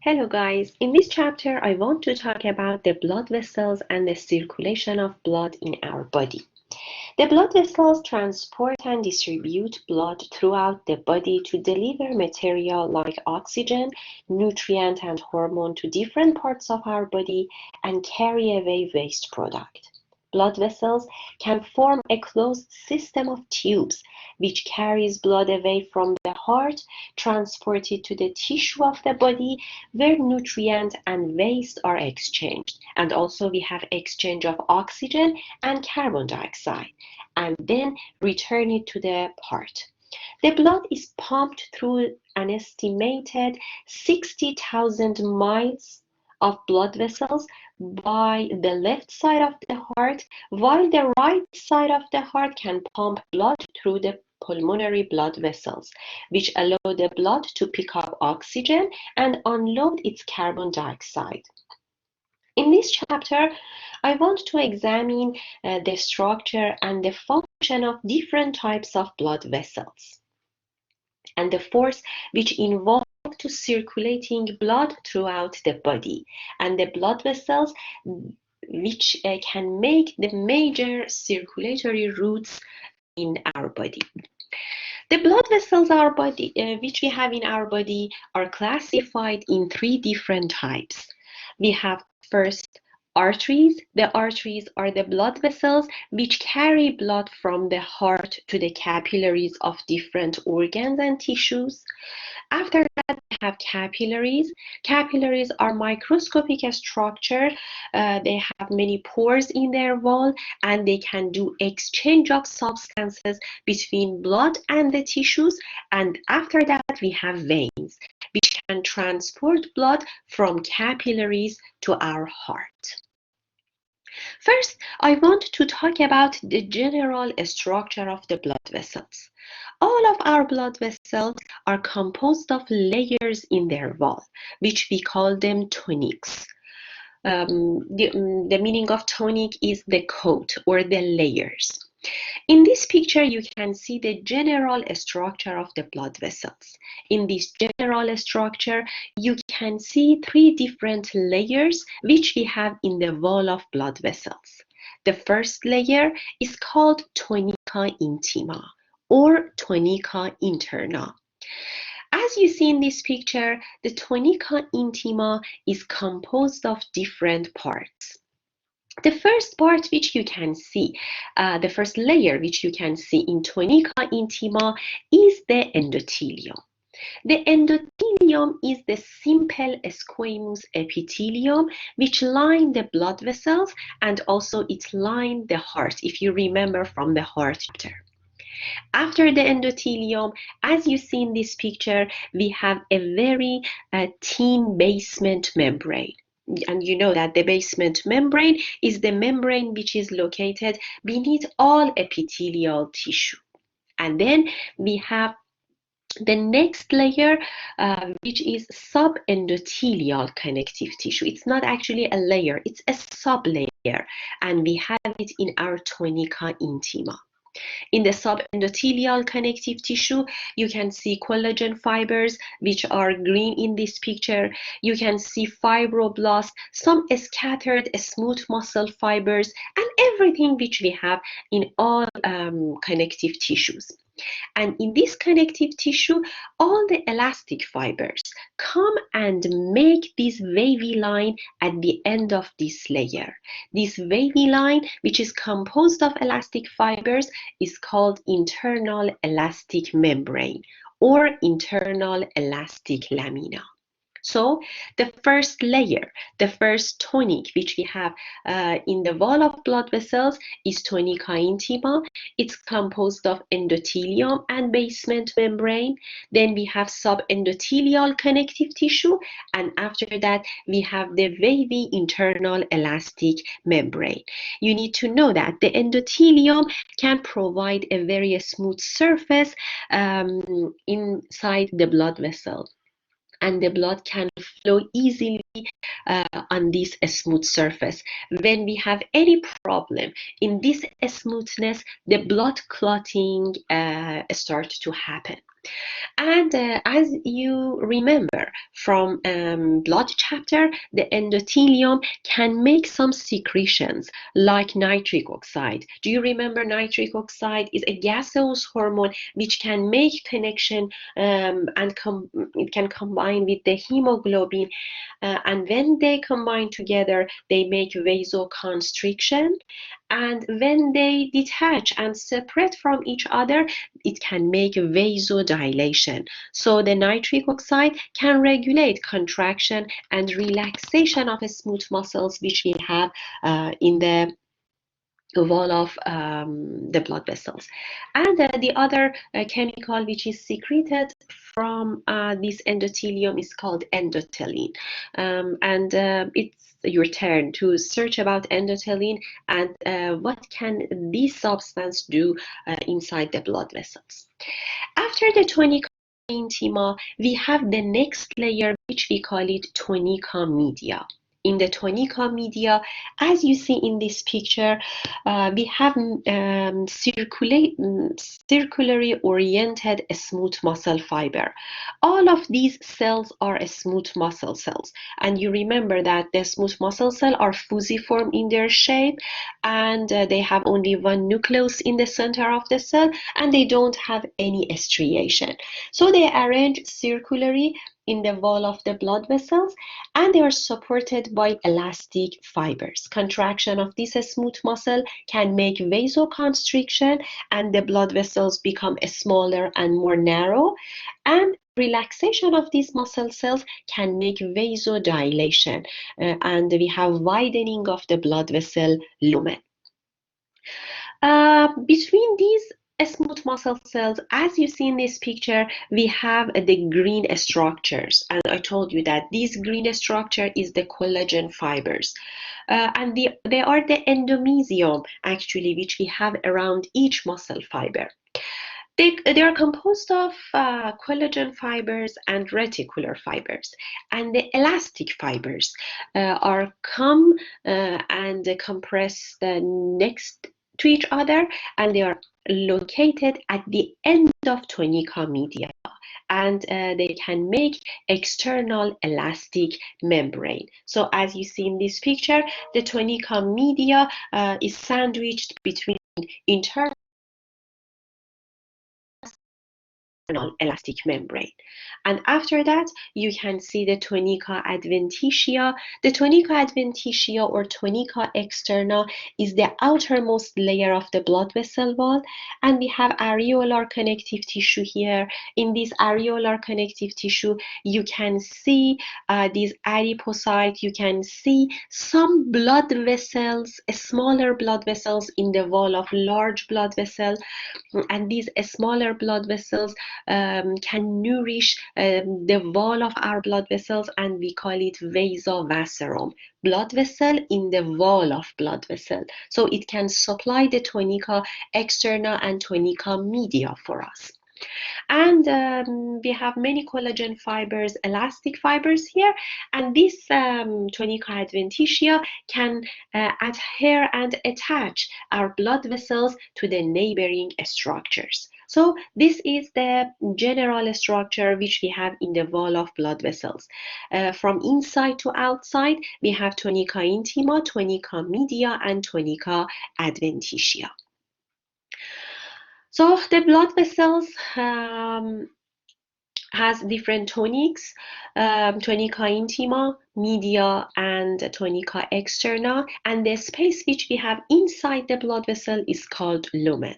Hello guys, in this chapter I want to talk about the blood vessels and the circulation of blood in our body. The blood vessels transport and distribute blood throughout the body to deliver material like oxygen, nutrient and hormone to different parts of our body and carry away waste product. Blood vessels can form a closed system of tubes which carries blood away from the heart, transport it to the tissue of the body where nutrient and waste are exchanged. And also we have exchange of oxygen and carbon dioxide, and then return it to the heart. The blood is pumped through an estimated 60,000 miles of blood vessels by the left side of the heart, while the right side of the heart can pump blood through the pulmonary blood vessels, which allow the blood to pick up oxygen and unload its carbon dioxide. In this chapter, I want to examine the structure and the function of different types of blood vessels and the force which involved to circulating blood throughout the body, and the blood vessels which can make the major circulatory routes in our body. The blood vessels which we have in our body are classified in three different types. We have first arteries. The arteries are the blood vessels which carry blood from the heart to the capillaries of different organs and tissues. After that, we have capillaries. Capillaries are microscopic structure. They have many pores in their wall, and they can do exchange of substances between blood and the tissues. And after that, we have veins, which can transport blood from capillaries to our heart. First, I want to talk about the general structure of the blood vessels. All of our blood vessels are composed of layers in their wall, which we call them tonics. The meaning of tonic is the coat or the layers. In this picture, you can see the general structure of the blood vessels. In this general structure, you can see three different layers which we have in the wall of blood vessels. The first layer is called tunica intima or tunica interna. As you see in this picture, the tunica intima is composed of different parts. The first part which you can see, the first layer which you can see in tunica intima is the endothelium. The endothelium is the simple squamous epithelium which line the blood vessels, and also it line the heart, if you remember from the heart chapter. After the endothelium, as you see in this picture, we have a very thin basement membrane. And you know that the basement membrane is the membrane which is located beneath all epithelial tissue. And then we have the next layer, which is subendothelial connective tissue. It's not actually a layer, it's a sublayer, and we have it in our tunica intima. In the subendothelial connective tissue, you can see collagen fibers, which are green in this picture. You can see fibroblasts, some scattered smooth muscle fibers, and everything which we have in all connective tissues. And in this connective tissue, all the elastic fibers come and make this wavy line at the end of this layer. This wavy line, which is composed of elastic fibers, is called internal elastic membrane or internal elastic lamina. So the first layer, the first tonic which we have in the wall of blood vessels is tunica intima. It's composed of endothelium and basement membrane. Then we have subendothelial connective tissue, and after that we have the wavy internal elastic membrane. You need to know that the endothelium can provide a very smooth surface inside the blood vessel, and the blood can flow easily on this smooth surface. When we have any problem in this smoothness, the blood clotting starts to happen. And as you remember from blood chapter, the endothelium can make some secretions like nitric oxide. Do you remember nitric oxide is a gaseous hormone which can make connection and it can combine with the hemoglobin, and when they combine together, they make vasoconstriction. And when they detach and separate from each other, it can make vasodilation. So the nitric oxide can regulate contraction and relaxation of smooth muscles which we have in the wall of the blood vessels. And the other chemical which is secreted from this endothelium is called endothelin. And it's your turn to search about endothelin and what can this substance do inside the blood vessels. After the tunica intima, we have the next layer which we call it tunica media. In the tunica media, as you see in this picture, we have circularly oriented smooth muscle fiber. All of these cells are smooth muscle cells. And you remember that the smooth muscle cells are fusiform in their shape, and they have only one nucleus in the center of the cell, and they don't have any striation. So they arrange circularly in the wall of the blood vessels, and they are supported by elastic fibers. Contraction of this smooth muscle can make vasoconstriction, and the blood vessels become smaller and more narrow, and relaxation of these muscle cells can make vasodilation, and we have widening of the blood vessel lumen. Between these smooth muscle cells, as you see in this picture, we have the green structures. And I told you that this green structure is the collagen fibers. And they are the endomysium, actually, which we have around each muscle fiber. They are composed of collagen fibers and reticular fibers. And the elastic fibers are come and compress next to each other, and they are located at the end of tunica media, and they can make external elastic membrane. So as you see in this picture, the tunica media is sandwiched between internal elastic membrane. And after that, you can see the tunica adventitia. The tunica adventitia or tunica externa is the outermost layer of the blood vessel wall, and we have areolar connective tissue here. In this areolar connective tissue, you can see these adipocytes. You can see some blood vessels, smaller blood vessels in the wall of large blood vessel, and these smaller blood vessels can nourish the wall of our blood vessels, and we call it vasovaserum, blood vessel in the wall of blood vessel. So it can supply the tunica externa and tunica media for us. And we have many collagen fibers, elastic fibers here, and this tunica adventitia can adhere and attach our blood vessels to the neighboring structures. So this is the general structure which we have in the wall of blood vessels. From inside to outside, we have tunica intima, tunica media, and tunica adventitia. So the blood vessels has different tonics, tunica intima, media, and tunica externa, and the space which we have inside the blood vessel is called lumen.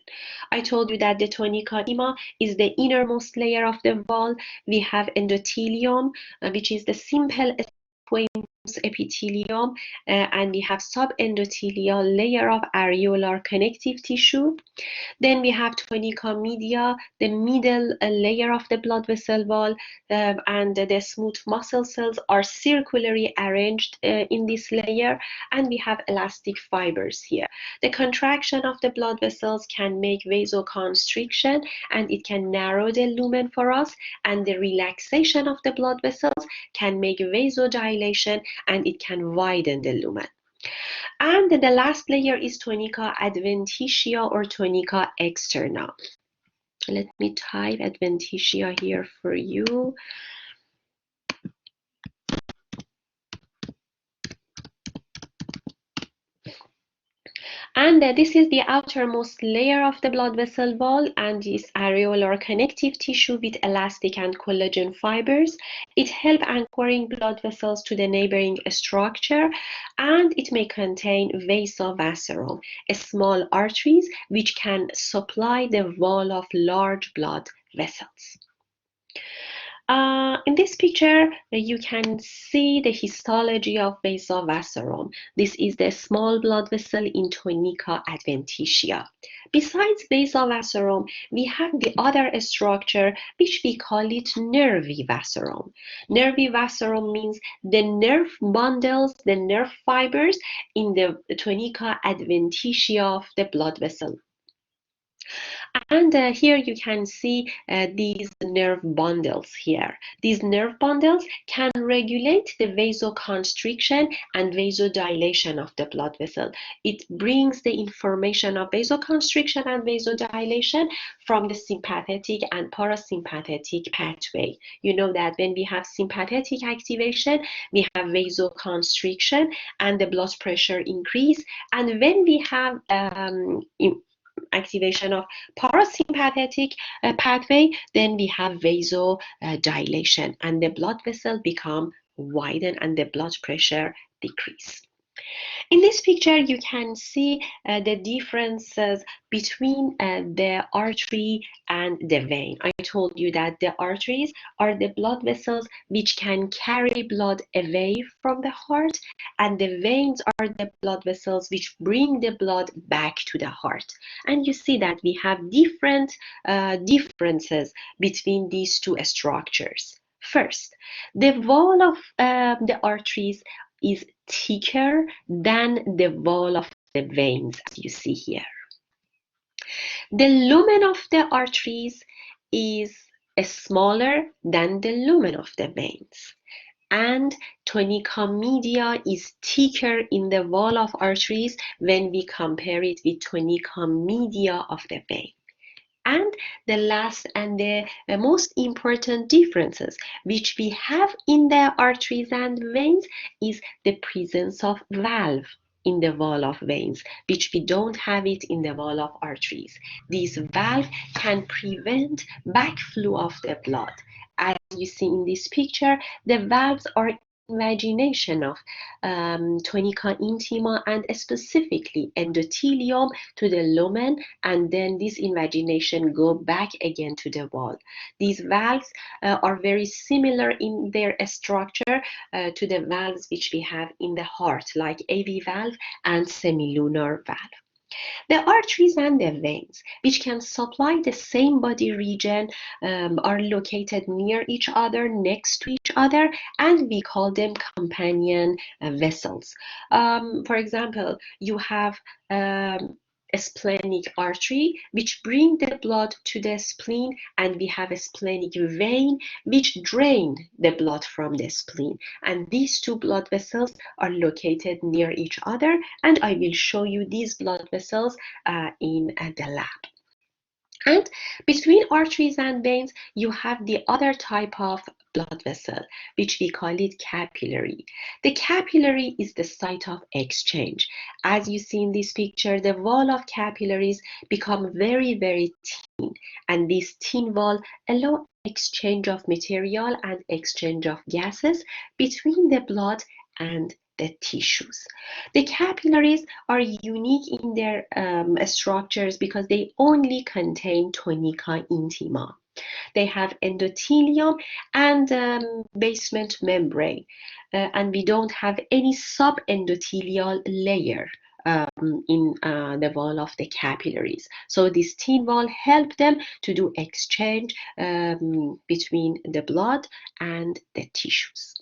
I told you that the tunica intima is the innermost layer of the wall. We have endothelium, which is the simple squamous epithelium, and we have subendothelial layer of areolar connective tissue. Then we have tunica media, the middle layer of the blood vessel wall, and the smooth muscle cells are circularly arranged in this layer, and we have elastic fibers here. The contraction of the blood vessels can make vasoconstriction, and it can narrow the lumen for us, and the relaxation of the blood vessels can make vasodilation, and it can widen the lumen. And the last layer is tunica adventitia or tunica externa. Let me type adventitia here for you. And this is the outermost layer of the blood vessel wall, and this areolar connective tissue with elastic and collagen fibers. It helps anchoring blood vessels to the neighboring structure, and it may contain vasa vasorum, small arteries which can supply the wall of large blood vessels. In this picture, you can see the histology of vasa vasorum. This is the small blood vessel in tunica adventitia. Besides vasa vasorum, we have the other structure which we call it nervi vasorum. Nervi vasorum means the nerve bundles, the nerve fibers in the tunica adventitia of the blood vessel. And here you can see these nerve bundles here. These nerve bundles can regulate the vasoconstriction and vasodilation of the blood vessel. It brings the information of vasoconstriction and vasodilation from the sympathetic and parasympathetic pathway. You know that when we have sympathetic activation, we have vasoconstriction and the blood pressure increase. And when we have activation of parasympathetic pathway, then we have vasodilation and the blood vessel become widen and the blood pressure decrease. In this picture, you can see the differences between the artery and the vein. I told you that the arteries are the blood vessels which can carry blood away from the heart, and the veins are the blood vessels which bring the blood back to the heart. And you see that we have different differences between these two structures. First, the wall of the arteries is thicker than the wall of the veins, as you see here. The lumen of the arteries is smaller than the lumen of the veins. And tunica media is thicker in the wall of arteries when we compare it with tunica media of the vein. And the last and the most important differences which we have in the arteries and veins is the presence of valve in the wall of veins, which we don't have it in the wall of arteries. These valves can prevent backflow of the blood. As you see in this picture, the valves are invagination of tunica intima and specifically endothelium to the lumen, and then this invagination go back again to the wall. These valves are very similar in their structure to the valves which we have in the heart, like AV valve and semilunar valve. The arteries and the veins, which can supply the same body region, are located near each other, next to each other, and we call them companion vessels. For example, you have a splenic artery which bring the blood to the spleen, and we have a splenic vein which drain the blood from the spleen, and these two blood vessels are located near each other, and I will show you these blood vessels in the lab. And between arteries and veins, you have the other type of blood vessel, which we call it capillary. The capillary is the site of exchange. As you see in this picture, the wall of capillaries become very, very thin, and this thin wall allow exchange of material and exchange of gases between the blood and the tissues. The capillaries are unique in their structures because they only contain tunica intima. They have endothelium and basement membrane, and we don't have any subendothelial layer in the wall of the capillaries. So this thin wall help them to do exchange between the blood and the tissues.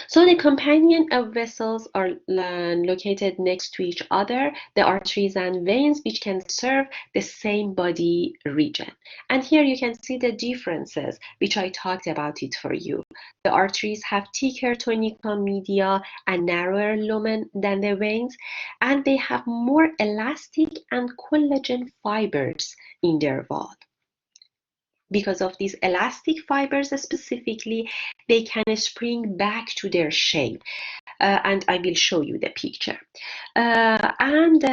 So the companion vessels are located next to each other, the arteries and veins, which can serve the same body region. And here you can see the differences, which I talked about it for you. The arteries have thicker tunica media and narrower lumen than the veins, and they have more elastic and collagen fibers in their wall. Because of these elastic fibers specifically, they can spring back to their shape. And I will show you the picture. And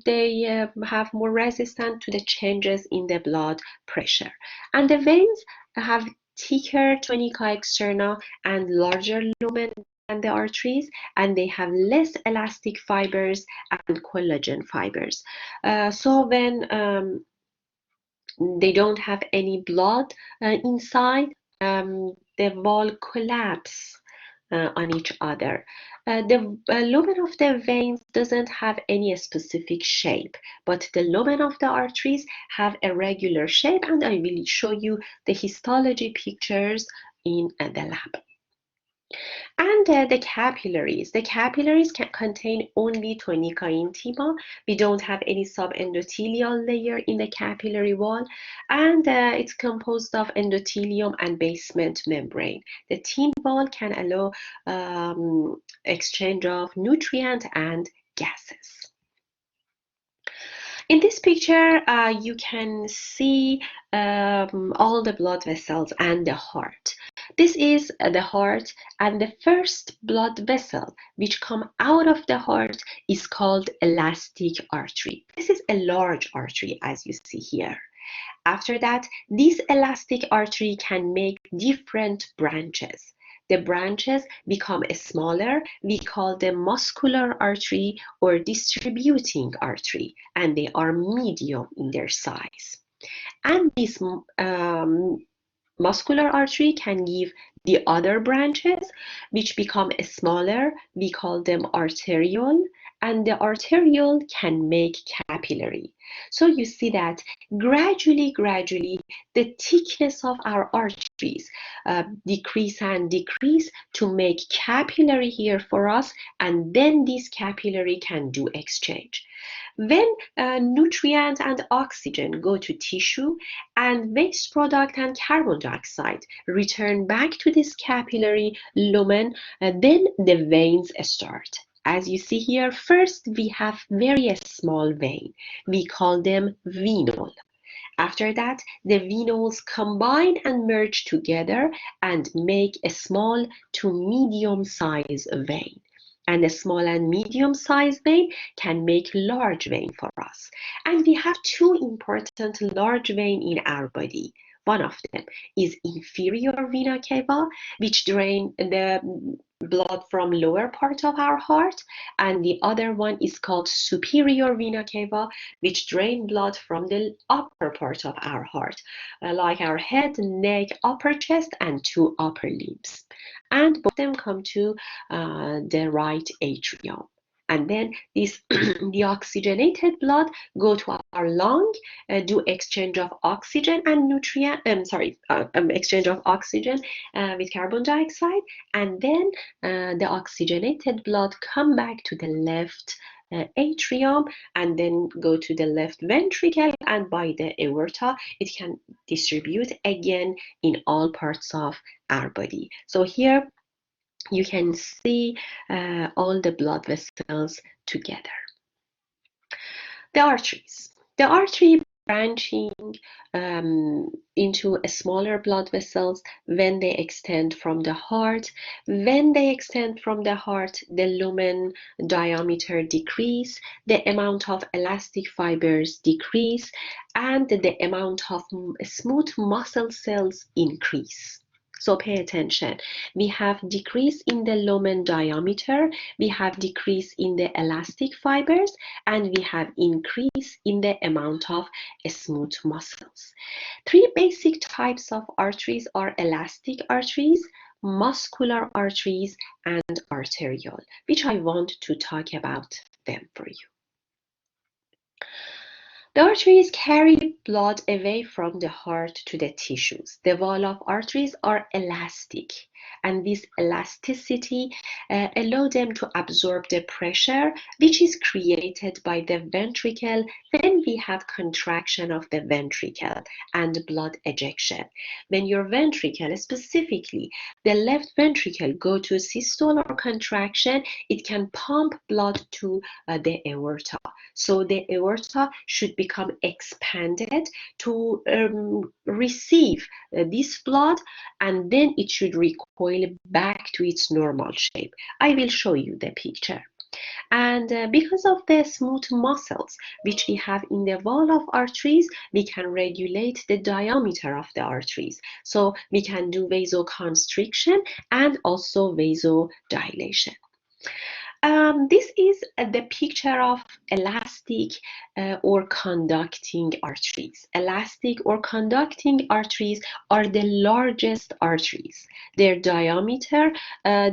they have more resistance to the changes in the blood pressure. And the veins have thicker tunica externa and larger lumen than the arteries, and they have less elastic fibers and collagen fibers. So when they don't have any blood inside, the wall collapse on each other. The lumen of the veins doesn't have any specific shape, but the lumen of the arteries have a regular shape, and I will show you the histology pictures in the lab. And the capillaries. The capillaries can contain only tunica intima. We don't have any subendothelial layer in the capillary wall, and it's composed of endothelium and basement membrane. The thin wall can allow exchange of nutrient and gases. In this picture, you can see all the blood vessels and the heart. This is the heart, and the first blood vessel which come out of the heart is called elastic artery. This is a large artery, as you see here. After that, this elastic artery can make different branches. The branches become smaller. We call them muscular artery or distributing artery, and they are medium in their size. And this muscular artery can give the other branches, which become smaller. We call them arteriole, and the arteriole can make capillary. So you see that gradually, the thickness of our arteries decrease and decrease to make capillary here for us, and then this capillary can do exchange. When nutrient and oxygen go to tissue and waste product and carbon dioxide return back to this capillary lumen, then the veins start. As you see here, first we have very small vein. We call them venule. After that, the venules combine and merge together and make a small to medium size vein. And a small and medium sized vein can make large vein for us. And we have two important large vein in our body. One of them is inferior vena cava, which drain the blood from lower part of our heart, and the other one is called superior vena cava, which drain blood from the upper part of our heart, like our head, neck, upper chest, and two upper limbs. And both of them come to the right atrium. And then this deoxygenated blood go to our lung, do exchange of oxygen and nutrient. Exchange of oxygen with carbon dioxide, and then the oxygenated blood come back to the left atrium and then go to the left ventricle, and by the aorta it can distribute again in all parts of our body. So here you can see all the blood vessels together. The arteries. The artery branching into smaller blood vessels when they extend from the heart. When they extend from the heart, the lumen diameter decrease, the amount of elastic fibers decrease, and the amount of smooth muscle cells increase. So pay attention. We have decrease in the lumen diameter, we have decrease in the elastic fibers, and we have increase in the amount of smooth muscles. Three basic types of arteries are elastic arteries, muscular arteries, and arteriole, which I want to talk about them for you. The arteries carry blood away from the heart to the tissues. The wall of arteries are elastic, and this elasticity allows them to absorb the pressure which is created by the ventricle when we have contraction of the ventricle and blood ejection. When your ventricle, specifically the left ventricle, go to systole or contraction, it can pump blood to the aorta. So the aorta should become expanded to receive this blood, and then it should recoil back to its normal shape. I will show you the picture. And because of the smooth muscles which we have in the wall of arteries, we can regulate the diameter of the arteries. So we can do vasoconstriction and also vasodilation. This is the picture of elastic or conducting arteries. Elastic or conducting arteries are the largest arteries. Their diameter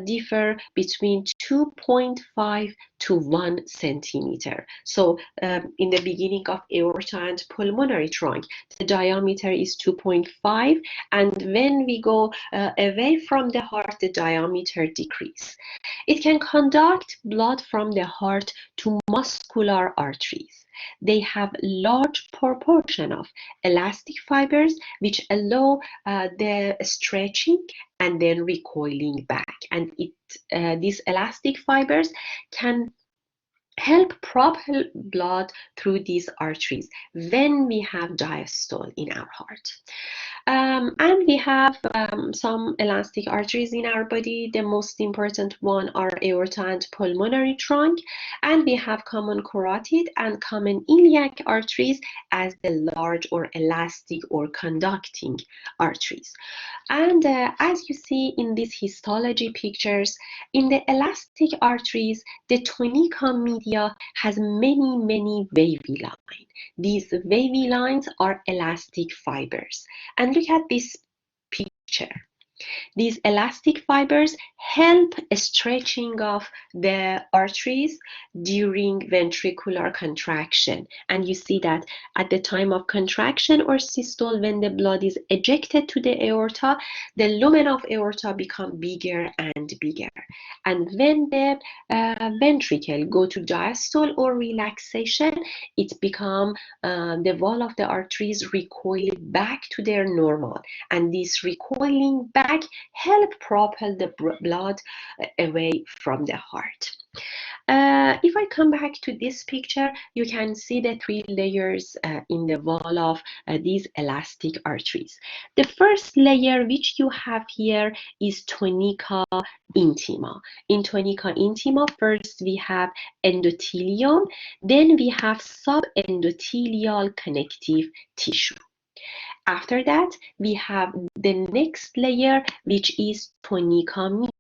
differ between 2.5 to 1 centimeter. So in the beginning of aorta and pulmonary trunk, the diameter is 2.5, and when we go away from the heart, the diameter decreases. It can conduct blood from the heart to muscular arteries. They have large proportion of elastic fibers which allow the stretching and then recoiling back. And these elastic fibers can help propel blood through these arteries when we have diastole in our heart. And we have some elastic arteries in our body. The most important one are aorta and pulmonary trunk, and we have common carotid and common iliac arteries as the large or elastic or conducting arteries. And as you see in these histology pictures, in the elastic arteries, the tunica media has many wavy lines. These wavy lines are elastic fibers. And look at this picture. These elastic fibers help stretching of the arteries during ventricular contraction. And you see that at the time of contraction or systole, when the blood is ejected to the aorta, the lumen of aorta become bigger and bigger. And when the ventricle go to diastole or relaxation, it become the wall of the arteries recoil back to their normal. And this recoiling back help propel the blood away from the heart. If I come back to this picture, you can see the three layers in the wall of these elastic arteries. The first layer which you have here is tunica intima. In tunica intima, first we have endothelium, then we have subendothelial connective tissue. After that, we have the next layer, which is tunica media.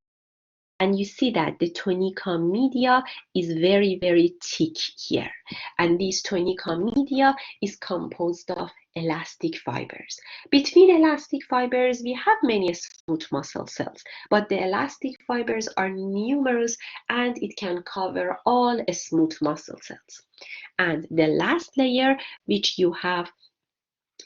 And you see that the tunica media is very thick here. And this tunica media is composed of elastic fibers. Between elastic fibers, we have many smooth muscle cells, but the elastic fibers are numerous and it can cover all smooth muscle cells. And the last layer, which you have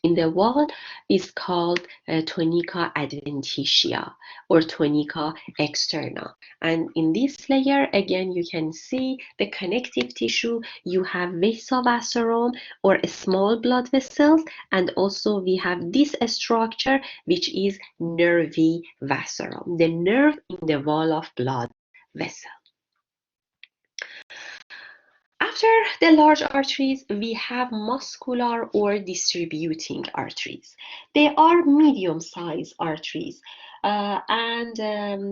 in the wall, is called tunica adventitia or tunica externa. And in this layer, again, you can see the connective tissue. You have vasa vasorum or small blood vessels, and also we have this structure which is nervi vasorum, the nerve in the wall of blood vessel. After the large arteries, we have muscular or distributing arteries. They are medium-sized arteries, and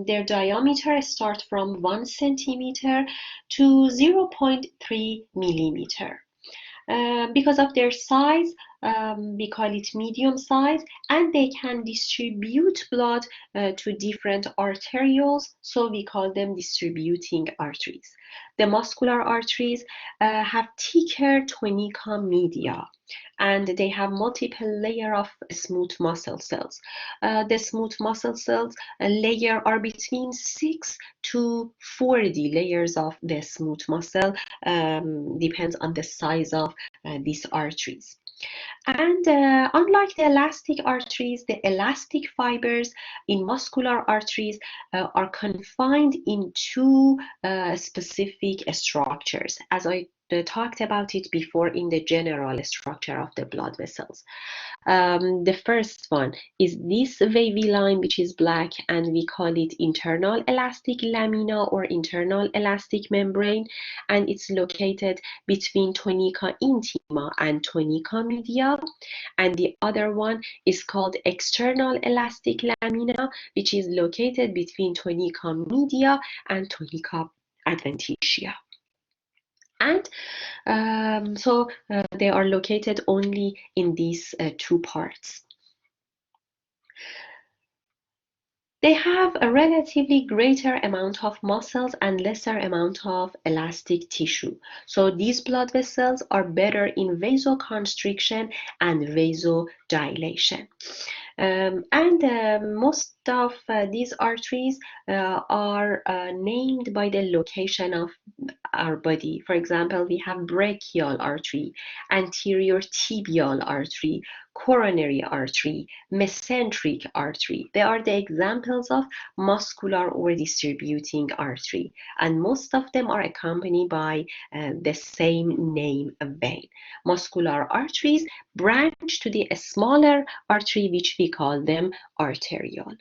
their diameter starts from 1 centimeter to 0.3 millimeter. Because of their size, we call it medium size, and they can distribute blood to different arterioles, so we call them distributing arteries. The muscular arteries have thicker tunica media, and they have multiple layer of smooth muscle cells. The smooth muscle cells layer are between 6 to 40 layers of the smooth muscle, depends on the size of these arteries. And unlike the elastic arteries, the elastic fibers in muscular arteries are confined in two specific structures, as I talked about it before in the general structure of the blood vessels. The first one is this wavy line, which is black, and we call it internal elastic lamina or internal elastic membrane, and it's located between tunica intima and tunica media. And the other one is called external elastic lamina, which is located between tunica media and tunica adventitia. And so they are located only in these two parts. They have a relatively greater amount of muscles and lesser amount of elastic tissue. So these blood vessels are better in vasoconstriction and vasodilation. Most of these arteries are named by the location of our body. For example, we have brachial artery, anterior tibial artery, coronary artery, mesenteric artery. They are the examples of muscular or distributing artery, and most of them are accompanied by the same name vein. Muscular arteries branch to the smaller artery, which we call them arteriole.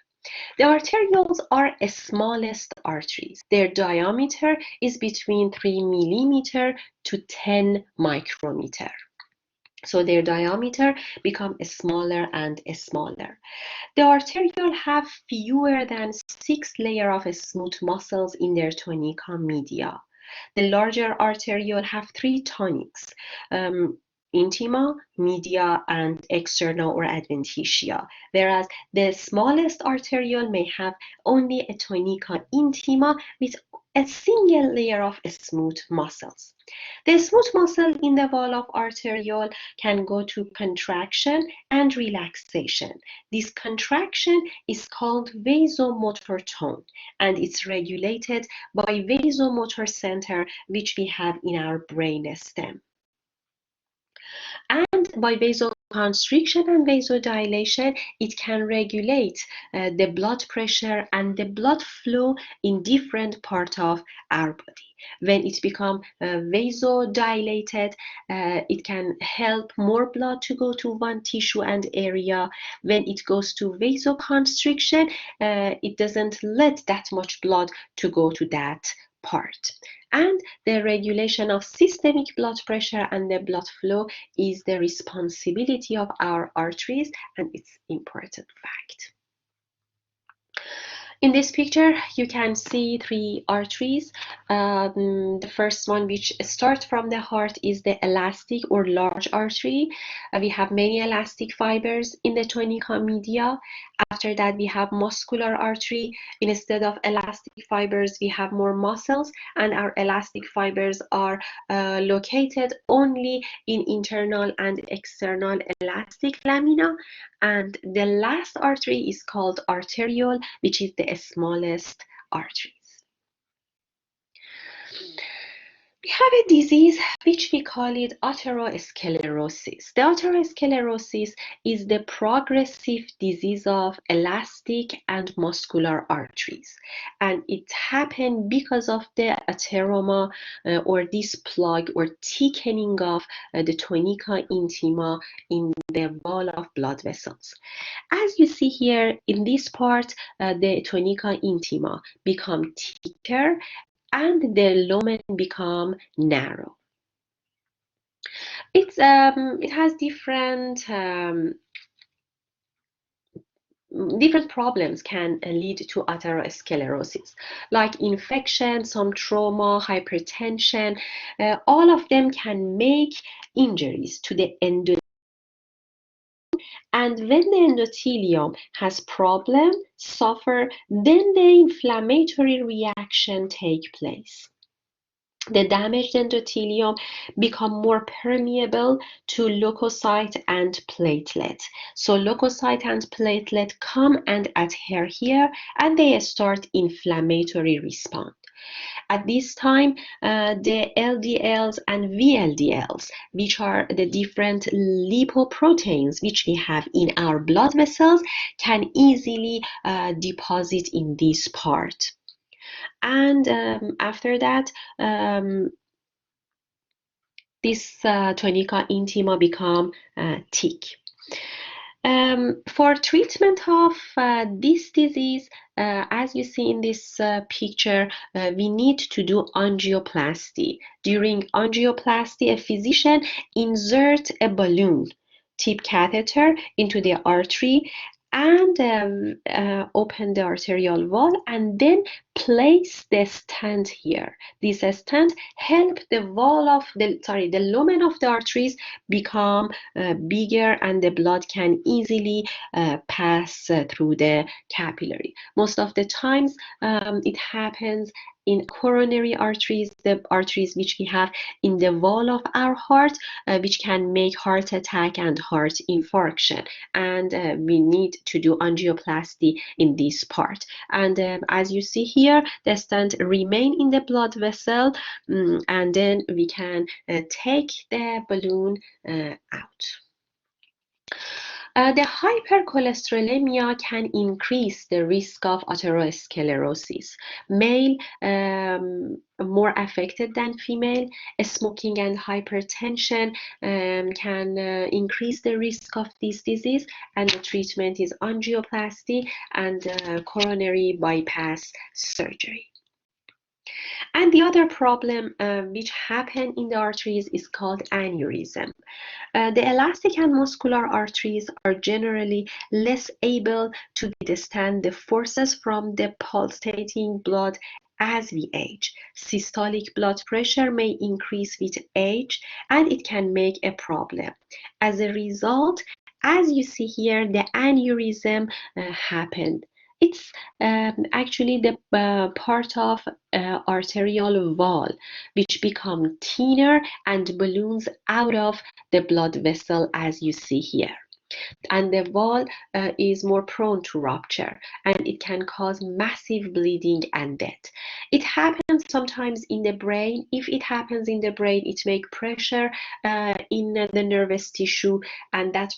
The arterioles are the smallest arteries. Their diameter is between 3 millimeter to 10 micrometer. So their diameter becomes smaller and smaller. The arteriole have fewer than 6 layers of smooth muscles in their tunica media. The larger arteriole have 3 tonics, intima, media, and externa or adventitia, whereas the smallest arteriole may have only a tunica intima with a single layer of smooth muscles. The smooth muscle in the wall of arteriole can go to contraction and relaxation. This contraction is called vasomotor tone, and it's regulated by vasomotor center, which we have in our brain stem. And by vasoconstriction and vasodilation, it can regulate the blood pressure and the blood flow in different parts of our body. When it becomes vasodilated, it can help more blood to go to one tissue and area. When it goes to vasoconstriction, it doesn't let that much blood to go to that part. And the regulation of systemic blood pressure and the blood flow is the responsibility of our arteries, and it's important fact. In this picture, you can see 3 arteries. The first one, which starts from the heart, is the elastic or large artery. We have many elastic fibers in the tunica media. After that, we have muscular artery. Instead of elastic fibers, we have more muscles, and our elastic fibers are located only in internal and external elastic lamina. And the last artery is called arteriole, which is the smallest arteries. We have a disease which we call it atherosclerosis. The atherosclerosis is the progressive disease of elastic and muscular arteries, and it happens because of the atheroma or this plug or thickening of the tunica intima in the wall of blood vessels. As you see here in this part, the tunica intima become thicker and the lumen become narrow. It has different problems can lead to atherosclerosis, like infection, some trauma, hypertension. All of them can make injuries to the endothelium And when the endothelium has problem, suffer, then the inflammatory reaction take place. The damaged endothelium become more permeable to leukocyte and platelet. So leukocyte and platelet come and adhere here, and they start inflammatory response. At this time, the LDLs and VLDLs, which are the different lipoproteins which we have in our blood vessels, can easily deposit in this part. And after that, this tunica intima become thick. For treatment of this disease, as you see in this picture, we need to do angioplasty. During angioplasty, a physician insert a balloon tip catheter into the artery and open the arterial wall and then place the stent here. This stent help the wall of the lumen of the arteries become bigger and the blood can easily pass through the capillary. Most of the times it happens in coronary arteries, the arteries which we have in the wall of our heart, which can make heart attack and heart infarction. And we need to do angioplasty in this part. And as you see here, the stent remain in the blood vessel, and then we can take the balloon out. The hypercholesterolemia can increase the risk of atherosclerosis. Male more affected than female. Smoking and hypertension can increase the risk of this disease, and the treatment is angioplasty and coronary bypass surgery. And the other problem which happen in the arteries is called aneurysm. The elastic and muscular arteries are generally less able to withstand the forces from the pulsating blood as we age. Systolic blood pressure may increase with age, and it can make a problem. As a result, as you see here, the aneurysm happened. It's actually the part of arterial wall which become thinner and balloons out of the blood vessel as you see here. And the wall is more prone to rupture, and it can cause massive bleeding and death. It happens sometimes in the brain. If it happens in the brain, it makes pressure in the nervous tissue, and that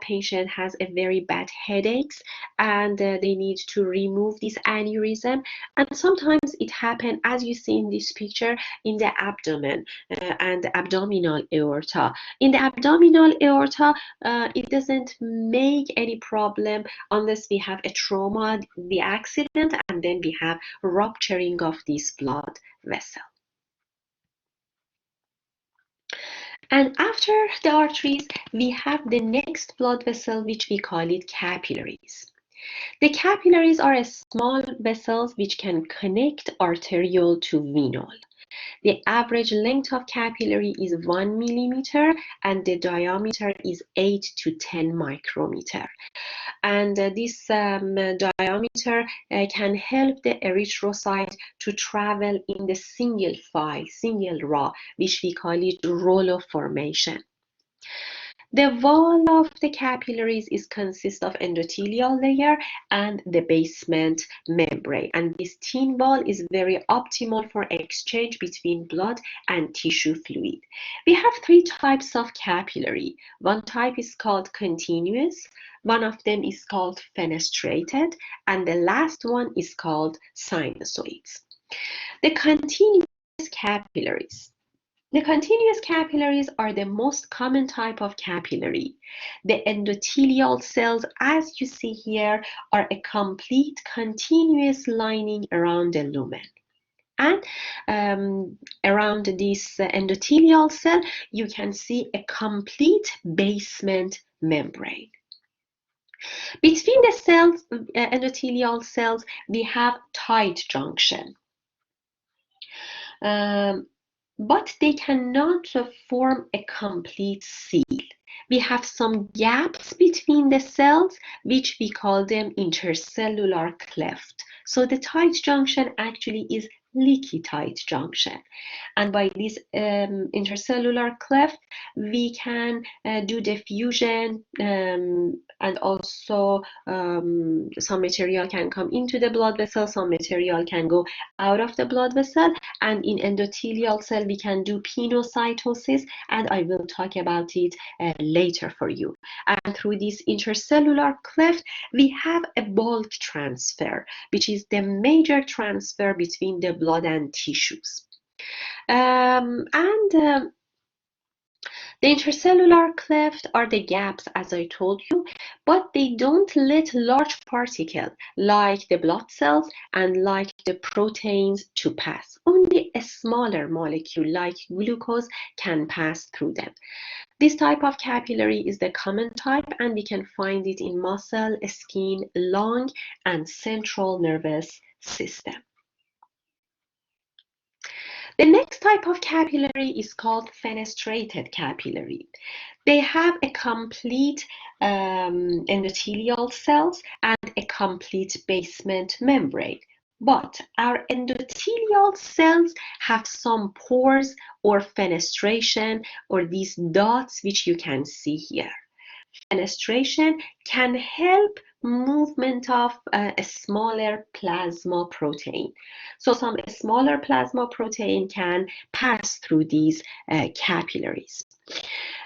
patient has a very bad headaches, and they need to remove this aneurysm. And sometimes it happens, as you see in this picture, in the abdomen and the abdominal aorta. In the abdominal aorta, it doesn't make any problem unless we have a trauma, the accident, and then we have rupturing of this blood vessel. And after the arteries, we have the next blood vessel, which we call it capillaries. The capillaries are small vessels which can connect arterial to venous. The average length of capillary is 1 millimeter and the diameter is 8 to 10 micrometer. And this diameter can help the erythrocyte to travel in the single file, single raw, which we call it rouleau formation. The wall of the capillaries consists of endothelial layer and the basement membrane. And this thin wall is very optimal for exchange between blood and tissue fluid. We have three types of capillary. One type is called continuous, one of them is called fenestrated, and the last one is called sinusoids. The continuous capillaries. The continuous capillaries are the most common type of capillary. The endothelial cells, as you see here, are a complete continuous lining around the lumen. And around this endothelial cell, you can see a complete basement membrane. Between the cells, endothelial cells, we have tight junction. But they cannot form a complete seal. We have some gaps between the cells, which we call them intercellular cleft. So the tight junction actually is leaky tight junction. And by this intercellular cleft, we can do diffusion, and also some material can come into the blood vessel, some material can go out of the blood vessel, and in endothelial cell we can do pinocytosis, and I will talk about it later for you. And through this intercellular cleft, we have a bulk transfer, which is the major transfer between the blood and tissues. The intercellular cleft are the gaps, as I told you, but they don't let large particles like the blood cells and like the proteins to pass. Only a smaller molecule like glucose can pass through them. This type of capillary is the common type, and we can find it in muscle, skin, lung, and central nervous system. The next type of capillary is called fenestrated capillary. They have a complete endothelial cells and a complete basement membrane. But our endothelial cells have some pores or fenestration, or these dots which you can see here. Fenestration can help movement of a smaller plasma protein. So some smaller plasma protein can pass through these capillaries.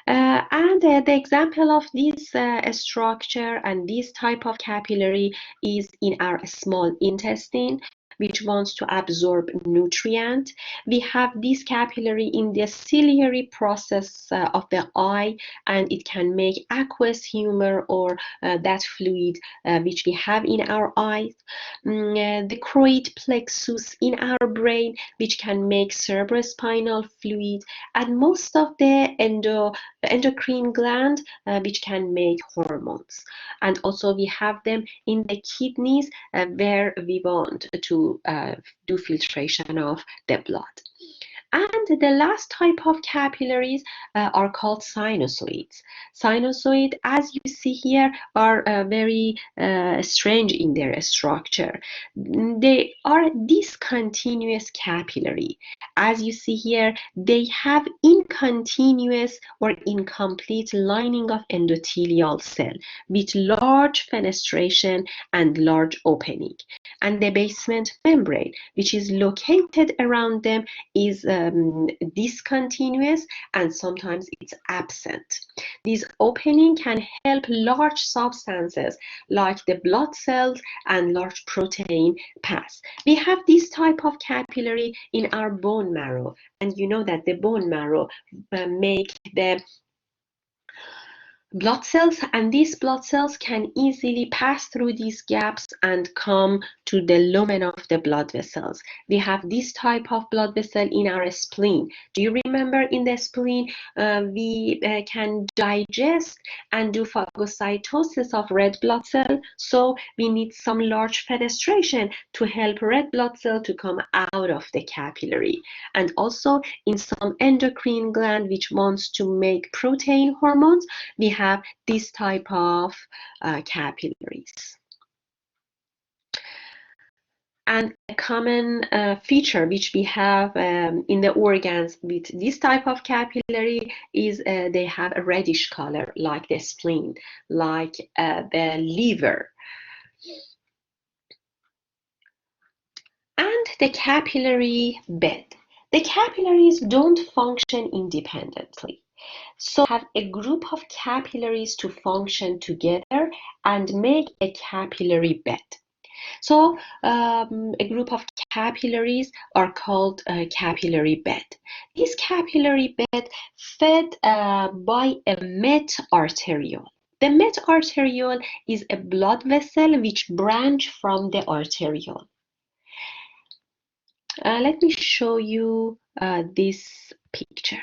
The example of this structure and this type of capillary is in our small intestine, which wants to absorb nutrient. We have this capillary in the ciliary process of the eye, and it can make aqueous humor, or that fluid which we have in our eyes. The choroid plexus in our brain, which can make cerebrospinal fluid, and most of the endocrine gland, which can make hormones. And also we have them in the kidneys, where we want to do filtration of the blood. And the last type of capillaries are called sinusoids. Sinusoid, as you see here, are very strange in their structure. They are discontinuous capillary. As you see here, they have incontinuous or incomplete lining of endothelial cell with large fenestration and large opening. And the basement membrane, which is located around them, is discontinuous, and sometimes it's absent. This opening can help large substances like the blood cells and large protein pass. We have this type of capillary in our bone marrow, and you know that the bone marrow make the blood cells, and these blood cells can easily pass through these gaps and come to the lumen of the blood vessels. We have this type of blood vessel in our spleen. Do you remember in the spleen we can digest and do phagocytosis of red blood cell? So we need some large fenestration to help red blood cell to come out of the capillary. And also in some endocrine gland which wants to make protein hormones, we have this type of capillaries. And a common feature which we have in the organs with this type of capillary is they have a reddish color, like the spleen, like the liver. And the capillary bed. The capillaries don't function independently. So have a group of capillaries to function together and make a capillary bed. So a group of capillaries are called a capillary bed. This capillary bed fed by a metarteriole. The metarteriole is a blood vessel which branch from the arteriole. Let me show you this picture.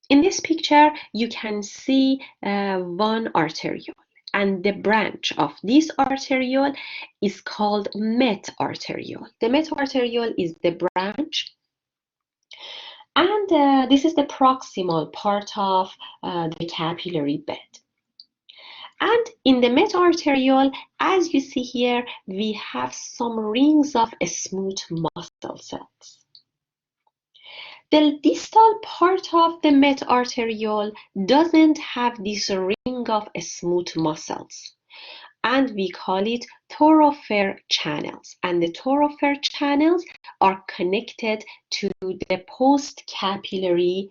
In this picture, you can see one arteriole, and the branch of this arteriole is called metarteriole. The metarteriole is the branch, And this is the proximal part of the capillary bed. And in the meta-arteriole, as you see here, we have some rings of smooth muscle cells. The distal part of the meta-arteriole doesn't have this ring of smooth muscles, and we call it thoroughfare channels. And the thoroughfare channels are connected to the post-capillary,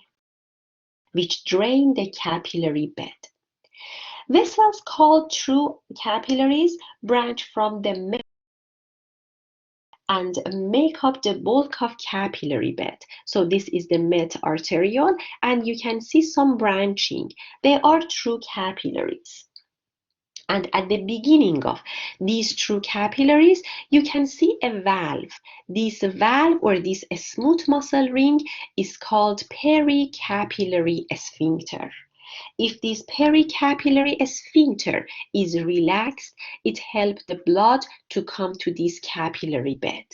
which drain the capillary bed. Vessels called true capillaries branch from the and make up the bulk of capillary bed. So this is the meta-arteriole, and you can see some branching. They are true capillaries. And at the beginning of these true capillaries, you can see a valve. This valve or this smooth muscle ring is called pericapillary sphincter. If this pericapillary sphincter is relaxed, it helps the blood to come to this capillary bed.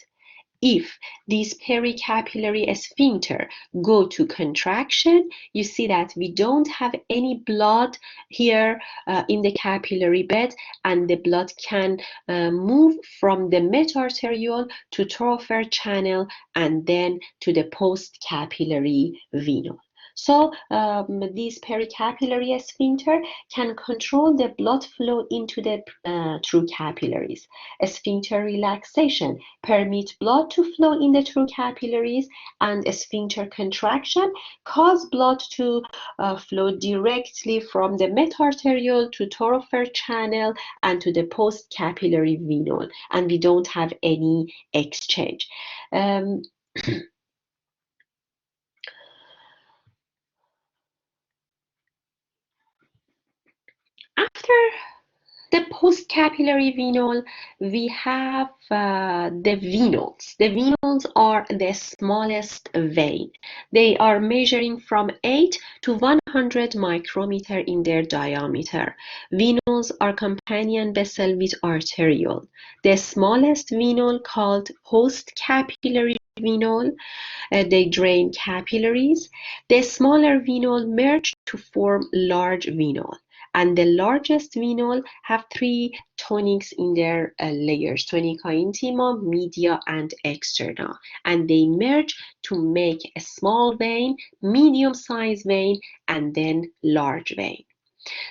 If this pericapillary sphincter go to contraction, you see that we don't have any blood here in the capillary bed, and the blood can move from the meta-arteriole to thoroughfare channel and then to the post-capillary venule. So this pericapillary sphincter can control the blood flow into the true capillaries. Sphincter relaxation permits blood to flow in the true capillaries, and sphincter contraction cause blood to flow directly from the meta-arteriole to thoroughfare channel and to the post-capillary venule, and we don't have any exchange. After the post-capillary venule, we have the venules. The venules are the smallest vein. They are measuring from 8 to 100 micrometer in their diameter. Venules are companion vessel with arteriole. The smallest venule, called post-capillary venule, they drain capillaries. The smaller venule merge to form large venule. And the largest venule have 3 tonics in their layers, tunica intima, media, and externa. And they merge to make a small vein, medium-sized vein, and then large vein.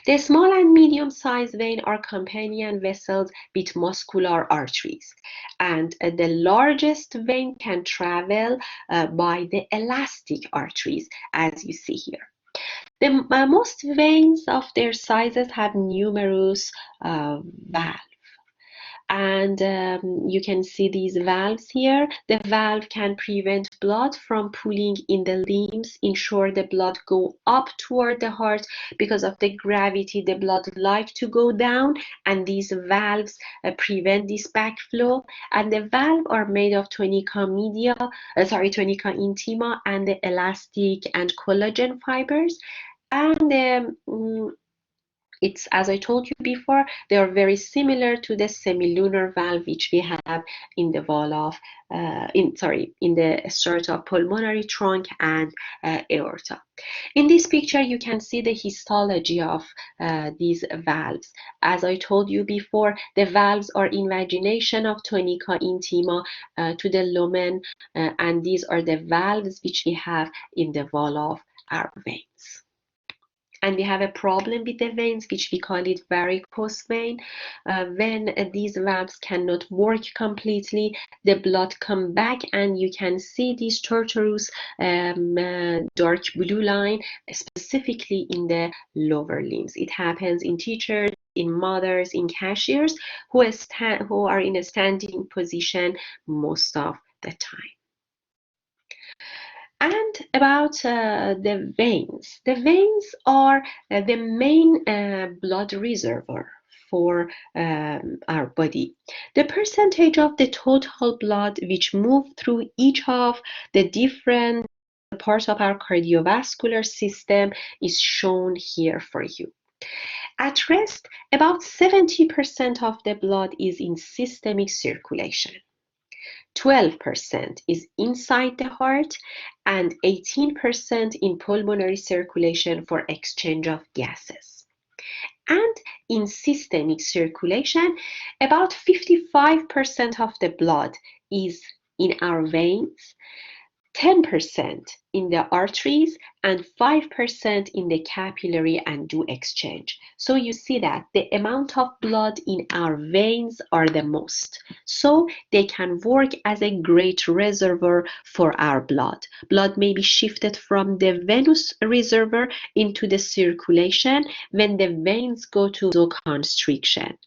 The small and medium-sized vein are companion vessels with muscular arteries, and the largest vein can travel by the elastic arteries, as you see here. The most veins of their sizes have numerous valves. And you can see these valves here. The valve can prevent blood from pooling in the limbs, ensure the blood go up toward the heart. Because of the gravity, the blood like to go down, and these valves prevent this backflow. And the valves are made of tunica media, tunica intima, and the elastic and collagen fibers. And it's, as I told you before, they are very similar to the semilunar valve which we have in the wall of, in the strata of pulmonary trunk and aorta. In this picture, you can see the histology of these valves. As I told you before, the valves are invagination of tunica intima to the lumen, and these are the valves which we have in the wall of our veins. And we have a problem with the veins, which we call it varicose vein. When these valves cannot work completely, the blood come back, and you can see this chartreuse dark blue line, specifically in the lower limbs. It happens in teachers, in mothers, in cashiers who are in a standing position most of the time. And about the veins. The veins are the main blood reservoir for our body. The percentage of the total blood which move through each of the different parts of our cardiovascular system is shown here for you. At rest, about 70% of the blood is in systemic circulation. 12% is inside the heart, and 18% in pulmonary circulation for exchange of gases. And in systemic circulation, about 55% of the blood is in our veins, 10% in the arteries, and 5% in the capillary and do exchange. So you see that the amount of blood in our veins are the most. So they can work as a great reservoir for our blood. Blood may be shifted from the venous reservoir into the circulation when the veins go to vasoconstriction.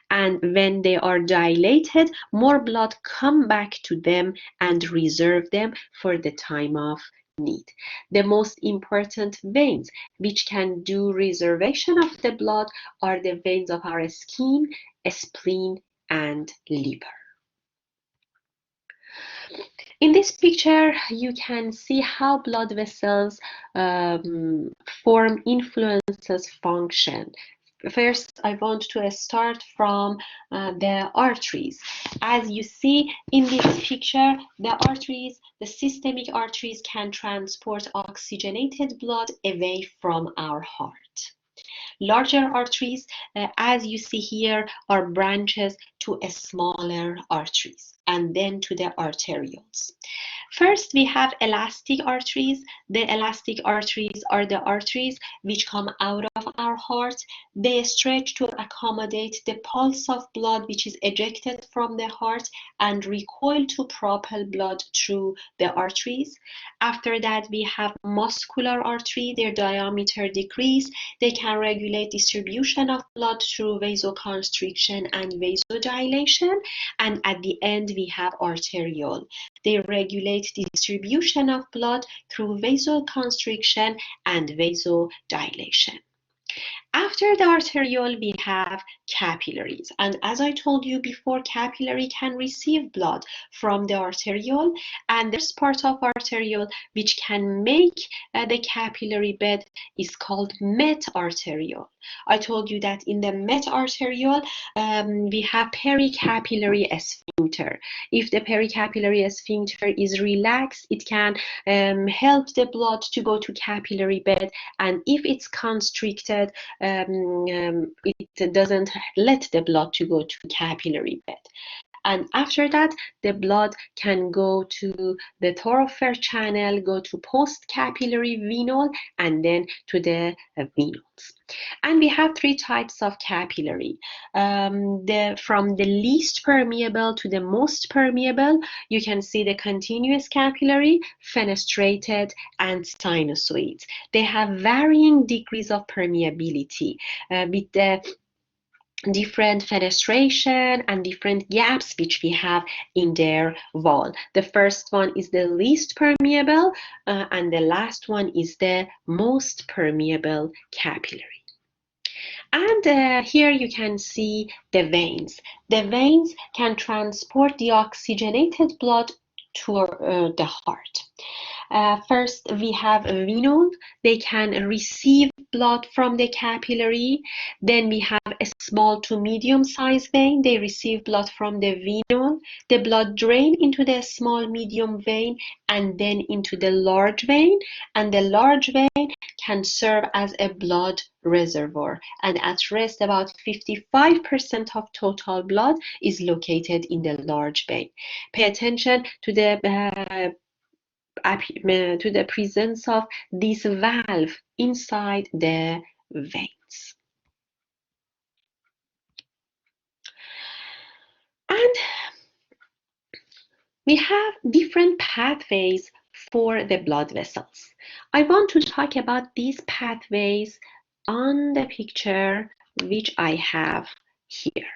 And when they are dilated, more blood come back to them and reserve them for the time of need. The most important veins which can do reservation of the blood are the veins of our skin, spleen, and liver. In this picture, you can see how blood vessels form influences function. First, I want to start from the arteries. As you see in this picture, the arteries, the systemic arteries can transport oxygenated blood away from our heart. Larger arteries, as you see here, are branches to smaller arteries and then to the arterioles. First, we have elastic arteries. The elastic arteries are the arteries which come out of our heart. They stretch to accommodate the pulse of blood which is ejected from the heart and recoil to propel blood through the arteries. After that, we have muscular artery. Their diameter decrease. They can regulate distribution of blood through vasoconstriction and vasodilation. And at the end, we have arteriole. They regulate distribution of blood through vasoconstriction and vasodilation. After the arteriole, we have capillaries. And as I told you before, capillary can receive blood from the arteriole, and there's part of arteriole which can make the capillary bed is called metarteriole. I told you that in the metarteriole, we have pericapillary sphincter. If the pericapillary sphincter is relaxed, it can help the blood to go to capillary bed, and if it's constricted, it doesn't let the blood to go to capillary bed. And after that, the blood can go to the thoroughfare channel, go to post-capillary venule, and then to the venules. And we have three types of capillary. From the least permeable to the most permeable, you can see the continuous capillary, fenestrated, and sinusoids. They have varying degrees of permeability with the different fenestration and different gaps which we have in their wall. The first one is the least permeable, and the last one is the most permeable capillary. And here you can see the veins. The veins can transport the oxygenated blood to the heart. First, we have a venule. They can receive blood from the capillary. Then we have a small to medium-sized vein. They receive blood from the venule. The blood drain into the small medium vein and then into the large vein. And the large vein can serve as a blood reservoir. And at rest, about 55% of total blood is located in the large vein. Pay attention to the presence of this valve inside the veins. And we have different pathways for the blood vessels. I want to talk about these pathways on the picture which I have here.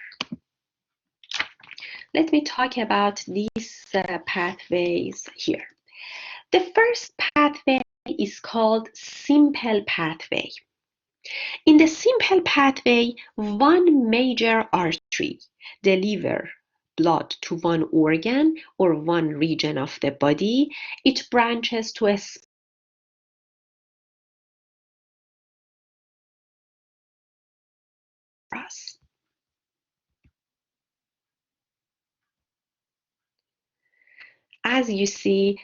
Let me talk about these pathways here. The first pathway is called simple pathway. In the simple pathway, one major artery delivers blood to one organ or one region of the body. It branches to a us. as you see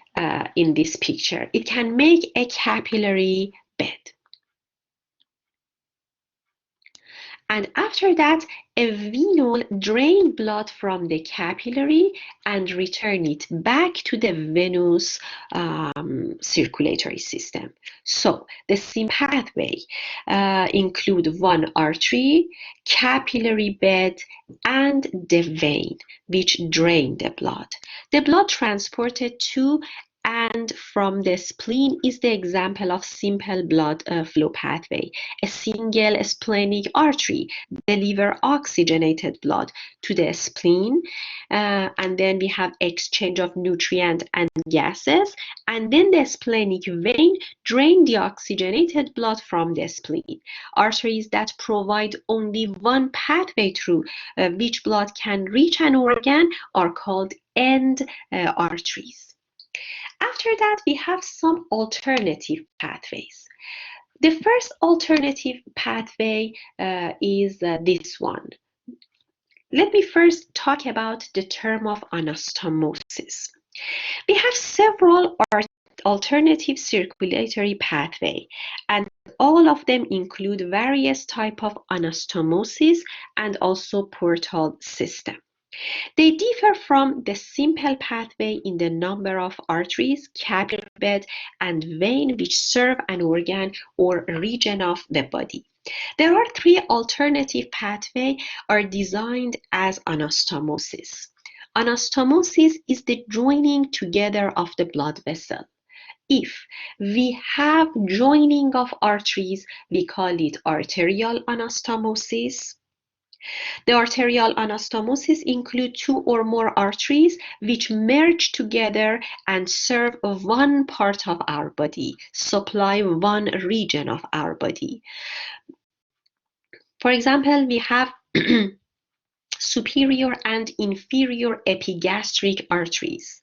in this picture. It can make a capillary bed. And after that, a venule drain blood from the capillary and return it back to the venous circulatory system. So the simple pathway include one artery, capillary bed, and the vein, which drain the blood. The blood transported to and from the spleen is the example of simple blood flow pathway. A single splenic artery deliver oxygenated blood to the spleen, and then we have exchange of nutrient and gases, and then the splenic vein drain the oxygenated blood from the spleen. Arteries that provide only one pathway through which blood can reach an organ are called end arteries. After that, we have some alternative pathways. The first alternative pathway is this one. Let me first talk about the term of anastomosis. We have several alternative circulatory pathway, and all of them include various types of anastomosis and also portal system. They differ from the simple pathway in the number of arteries, capillary bed, and vein which serve an organ or region of the body. There are three alternative pathways are designed as anastomosis. Anastomosis is the joining together of the blood vessel. If we have joining of arteries, we call it arterial anastomosis. The arterial anastomosis include two or more arteries which merge together and serve one part of our body, supply one region of our body. For example, we have superior and inferior epigastric arteries,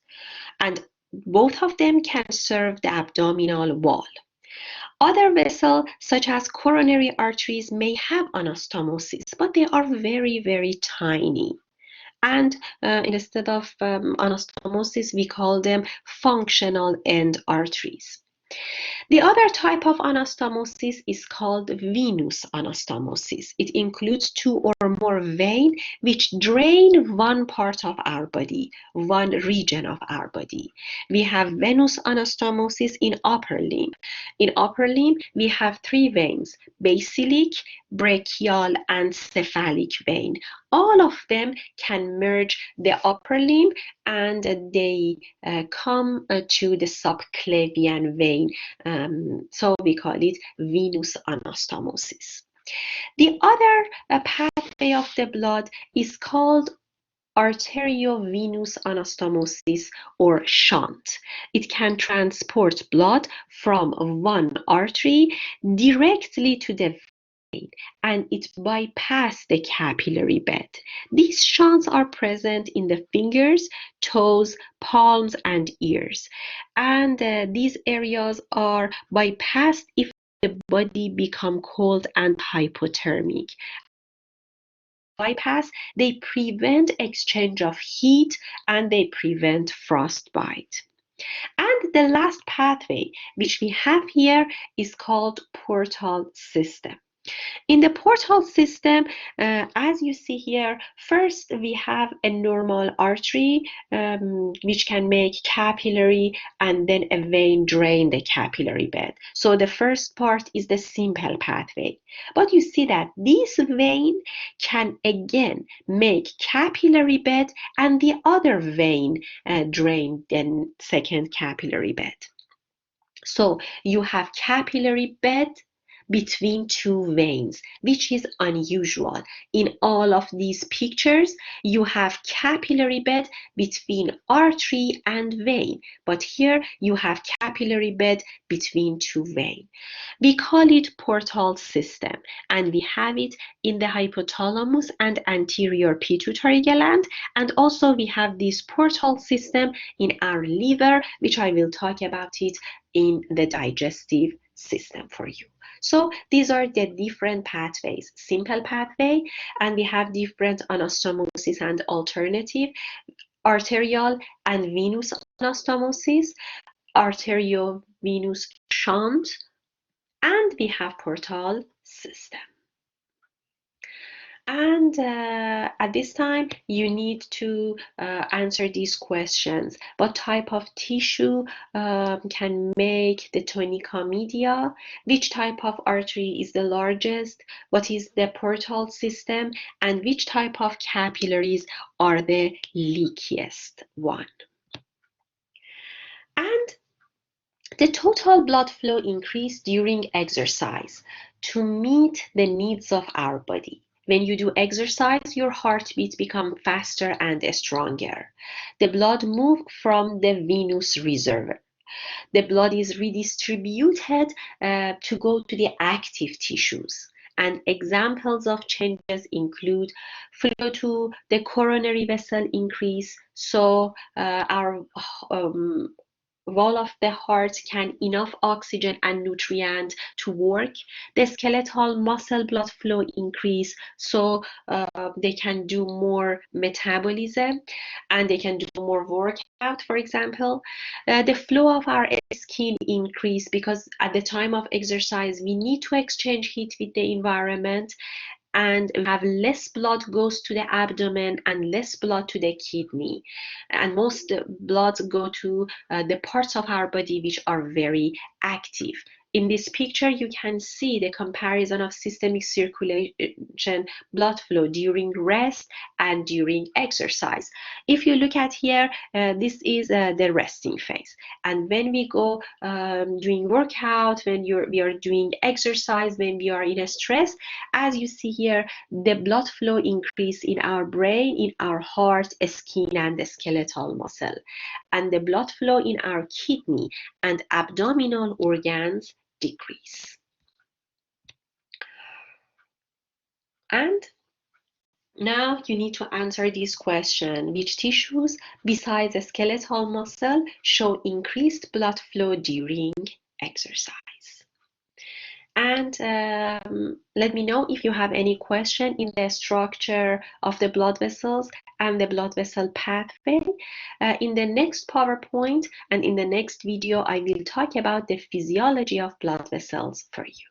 and both of them can serve the abdominal wall. Other vessels, such as coronary arteries, may have anastomosis, but they are very, very tiny. And instead of anastomosis, we call them functional end arteries. The other type of anastomosis is called venous anastomosis. It includes two or more veins which drain one part of our body, one region of our body. We have venous anastomosis in upper limb. In upper limb, we have three veins: basilic, brachial, and cephalic vein. All of them can merge the upper limb and they come to the subclavian vein. So we call it venous anastomosis. The other pathway of the blood is called arteriovenous anastomosis or shunt. It can transport blood from one artery directly to the vein, and it bypasses the capillary bed. These shunts are present in the fingers, toes, palms, and ears. And these areas are bypassed if the body becomes cold and hypothermic. Bypass, they prevent exchange of heat and they prevent frostbite. And the last pathway which we have here is called portal system. In the portal system, as you see here, first we have a normal artery which can make capillary, and then a vein drain the capillary bed. So the first part is the simple pathway. But you see that this vein can again make capillary bed, and the other vein drain the second capillary bed. So you have capillary bed between two veins, which is unusual. In all of these pictures, you have capillary bed between artery and vein, but here you have capillary bed between two veins. We call it portal system, and we have it in the hypothalamus and anterior pituitary gland, and also we have this portal system in our liver, which I will talk about it in the digestive system for you. So these are the different pathways: simple pathway, and we have different anastomosis and alternative. arterial and venous anastomosis, arteriovenous shunt, and we have portal system. And at this time, you need to answer these questions. What type of tissue can make the tunica media? Which type of artery is the largest? What is the portal system? And which type of capillaries are the leakiest one? And the total blood flow increase during exercise to meet the needs of our body. When you do exercise, your heartbeat becomes faster and stronger. The blood moves from the venous reservoir. The blood is redistributed to go to the active tissues. And examples of changes include flow to the coronary vessel increase, so our wall of the heart can enough oxygen and nutrient to work. The skeletal muscle blood flow increase, so they can do more metabolism and they can do more workout, for example. The flow of our skin increase because at the time of exercise we need to exchange heat with the environment, and we have less blood goes to the abdomen and less blood to the kidney, and most blood go to the parts of our body which are very active. In this picture, you can see the comparison of systemic circulation blood flow during rest and during exercise. If you look at here, this is the resting phase. And when we go doing workout, when we are doing exercise, when we are in a stress, as you see here, the blood flow increase in our brain, in our heart, skin, and the skeletal muscle. And the blood flow in our kidney and abdominal organs decrease. And now you need to answer this question: which tissues besides the skeletal muscle show increased blood flow during exercise? And let me know if you have any question in the structure of the blood vessels and the blood vessel pathway. In the next PowerPoint and in the next video, I will talk about the physiology of blood vessels for you.